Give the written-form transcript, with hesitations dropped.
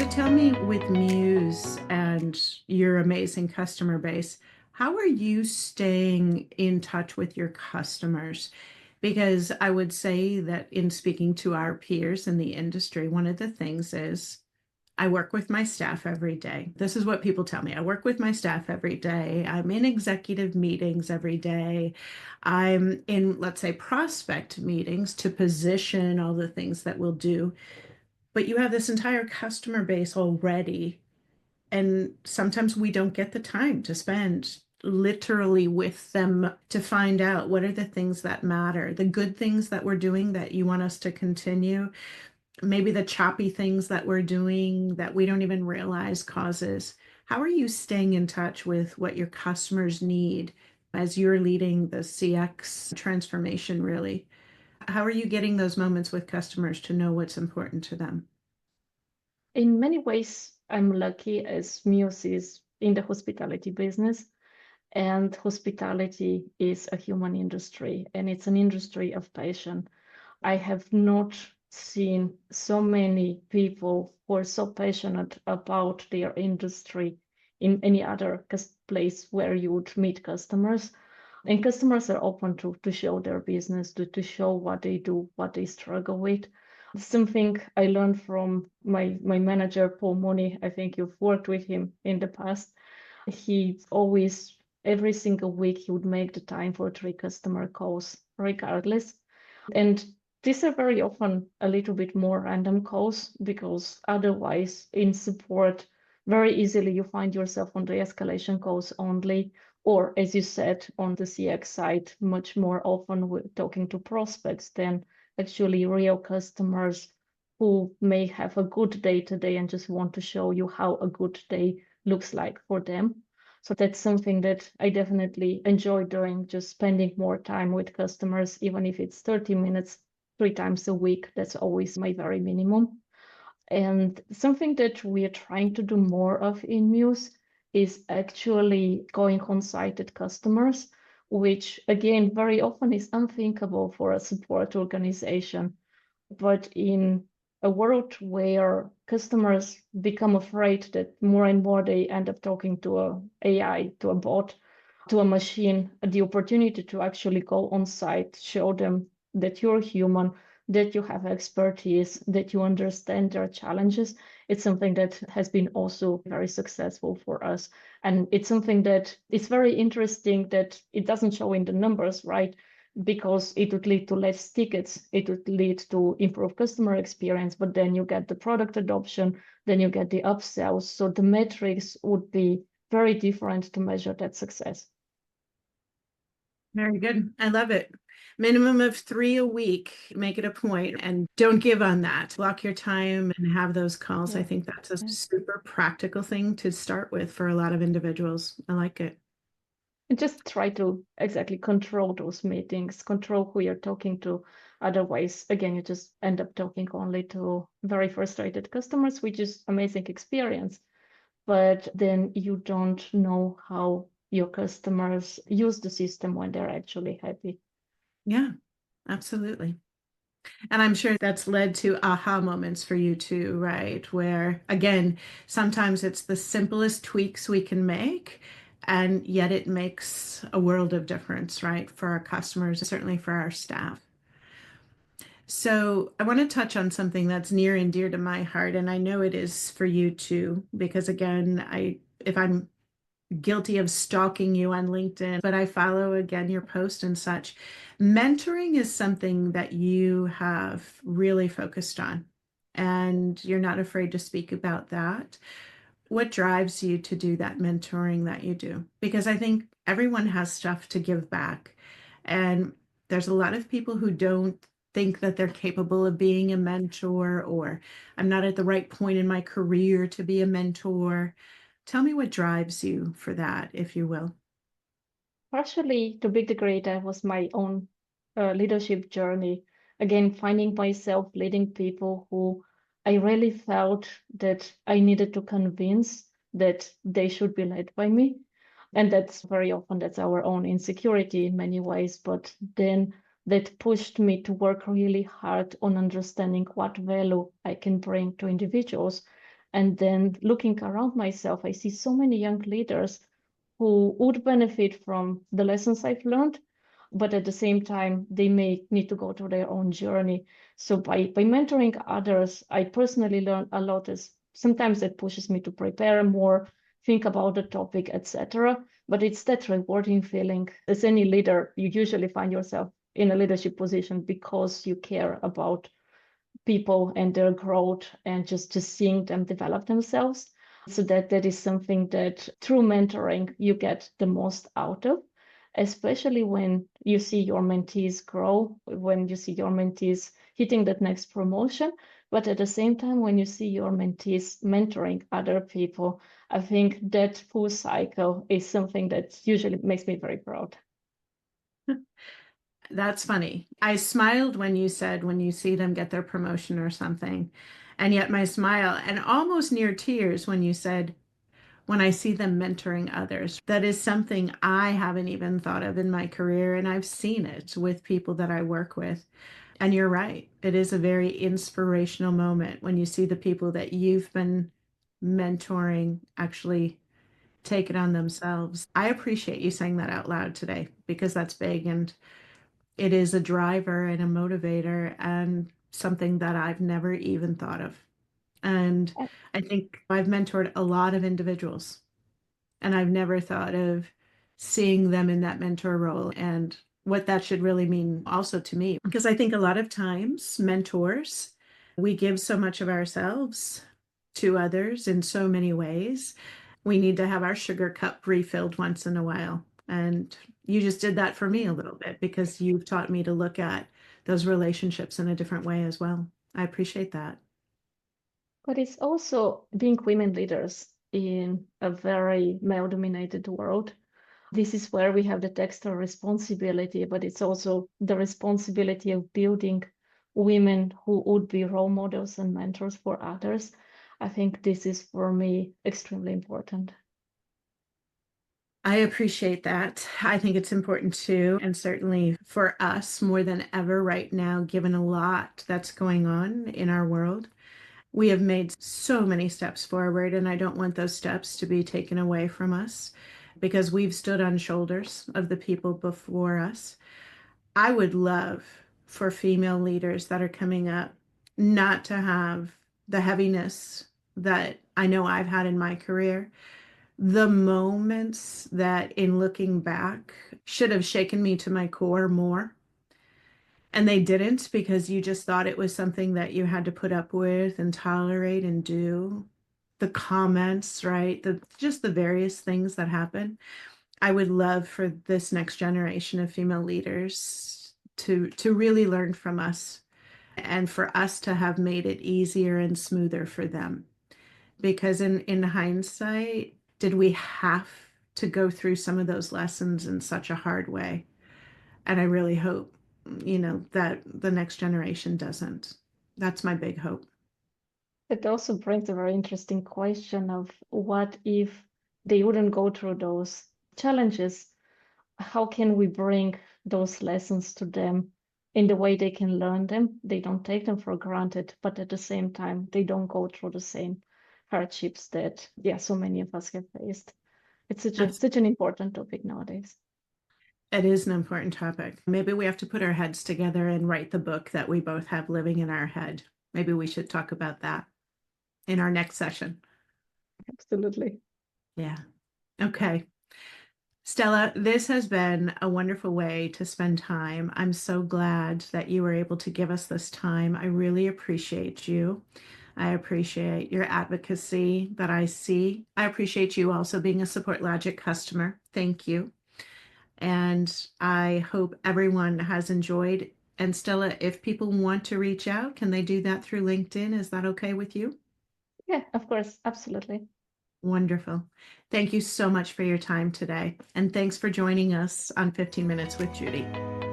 So tell me, with Mews and your amazing customer base, how are you staying in touch with your customers? Because I would say that in speaking to our peers in the industry, one of the things is I work with my staff every day. This is what people tell me. I work with my staff every day. I'm in executive meetings every day. I'm in, let's say, prospect meetings to position all the things that we'll do. But you have this entire customer base already, and sometimes we don't get the time to spend literally with them to find out what are the things that matter, the good things that we're doing that you want us to continue, maybe the choppy things that we're doing that we don't even realize causes. How are you staying in touch with what your customers need as you're leading the CX transformation, really? How are you getting those moments with customers to know what's important to them? In many ways, I'm lucky as Mews is in the hospitality business, and hospitality is a human industry, and it's an industry of passion. I have not seen so many people who are so passionate about their industry in any other place where you would meet customers. And customers are open to show their business, to show what they do, what they struggle with. Something I learned from my manager, Paul Money. I think you've worked with him in the past. He always, every single week, he would make the time for 3 customer calls, regardless. And these are very often a little bit more random calls, because otherwise, in support, very easily you find yourself on the escalation calls only, or as you said, on the CX side, much more often we're talking to prospects than actually real customers who may have a good day today and just want to show you how a good day looks like for them. So that's something that I definitely enjoy doing, just spending more time with customers, even if it's 30 minutes, 3 times a week. That's always my very minimum. And something that we are trying to do more of in Mews is actually going on site at customers, which again, very often is unthinkable for a support organization. But in a world where customers become afraid that more and more they end up talking to a AI, to a bot, to a machine, the opportunity to actually go on site, show them that you're human, that you have expertise, that you understand their challenges, it's something that has been also very successful for us. And it's something that it's very interesting that it doesn't show in the numbers, right? Because it would lead to less tickets, it would lead to improved customer experience, but then you get the product adoption, then you get the upsells. So the metrics would be very different to measure that success. Very good. I love it. Minimum of 3 a week. Make it a point and don't give on that. Block your time and have those calls. I Yeah. think that's a Yeah. super practical thing to start with for a lot of individuals. I like it. And just try to exactly control those meetings, control who you're talking to. Otherwise, again, you just end up talking only to very frustrated customers, which is amazing experience. But then you don't know how your customers use the system when they're actually happy. Yeah, absolutely. And I'm sure that's led to aha moments for you too, right? Where again, sometimes it's the simplest tweaks we can make, and yet it makes a world of difference, right? For our customers, certainly for our staff. So I want to touch on something that's near and dear to my heart, and I know it is for you too, because again, if I'm guilty of stalking you on LinkedIn, but I follow again your post and such. Mentoring is something that you have really focused on, and you're not afraid to speak about that. What drives you to do that mentoring that you do? Because I think everyone has stuff to give back, and there's a lot of people who don't think that they're capable of being a mentor, or I'm not at the right point in my career to be a mentor. Tell me what drives you for that, if you will. Partially, to a big degree, that was my own leadership journey. Again, finding myself leading people who I really felt that I needed to convince that they should be led by me. And that's very often that's our own insecurity in many ways. But then that pushed me to work really hard on understanding what value I can bring to individuals. And then looking around myself, I see so many young leaders who would benefit from the lessons I've learned, but at the same time, they may need to go through their own journey. So by mentoring others, I personally learn a lot. As sometimes it pushes me to prepare more, think about the topic, etc. But it's that rewarding feeling. As any leader, you usually find yourself in a leadership position because you care about people and their growth and just seeing them develop themselves. So that is something that through mentoring you get the most out of, especially when you see your mentees grow, when you see your mentees hitting that next promotion. But at the same time, when you see your mentees mentoring other people, I think that full cycle is something that usually makes me very proud. That's funny. I smiled when you said when you see them get their promotion or something. And yet my smile and almost near tears when you said, when I see them mentoring others. That is something I haven't even thought of in my career. And I've seen it with people that I work with. And you're right. It is a very inspirational moment when you see the people that you've been mentoring actually take it on themselves. I appreciate you saying that out loud today because that's big and it is a driver and a motivator and something that I've never even thought of. And I think I've mentored a lot of individuals and I've never thought of seeing them in that mentor role and what that should really mean also to me. Because I think a lot of times, mentors, we give so much of ourselves to others in so many ways. We need to have our sugar cup refilled once in a while. And you just did that for me a little bit because you've taught me to look at those relationships in a different way as well. I appreciate that. But it's also being women leaders in a very male dominated world. This is where we have the extra responsibility, but it's also the responsibility of building women who would be role models and mentors for others. I think this is for me extremely important. I appreciate that. I think it's important too. And certainly for us more than ever right now, given a lot that's going on in our world, we have made so many steps forward. And I don't want those steps to be taken away from us because we've stood on shoulders of the people before us. I would love for female leaders that are coming up not to have the heaviness that I know I've had in my career, the moments that in looking back should have shaken me to my core more. And they didn't because you just thought it was something that you had to put up with and tolerate and do. The comments, right? Just the various things that happen. I would love for this next generation of female leaders to really learn from us and for us to have made it easier and smoother for them. Because in hindsight, did we have to go through some of those lessons in such a hard way? And I really hope, that the next generation doesn't. That's my big hope. It also brings a very interesting question of what if they wouldn't go through those challenges? How can we bring those lessons to them in the way they can learn them? They don't take them for granted, but at the same time, they don't go through the same hardships that, yeah, so many of us have faced. It's That's such an important topic nowadays. It is an important topic. Maybe we have to put our heads together and write the book that we both have living in our head. Maybe we should talk about that in our next session. Absolutely. Yeah. Okay. Stella, this has been a wonderful way to spend time. I'm so glad that you were able to give us this time. I really appreciate you. I appreciate your advocacy that I see. I appreciate you also being a Support Logic customer. Thank you. And I hope everyone has enjoyed. And Stella, if people want to reach out, can they do that through LinkedIn? Is that okay with you? Yeah, of course. Absolutely. Wonderful. Thank you so much for your time today. And thanks for joining us on 15 Minutes with Judi.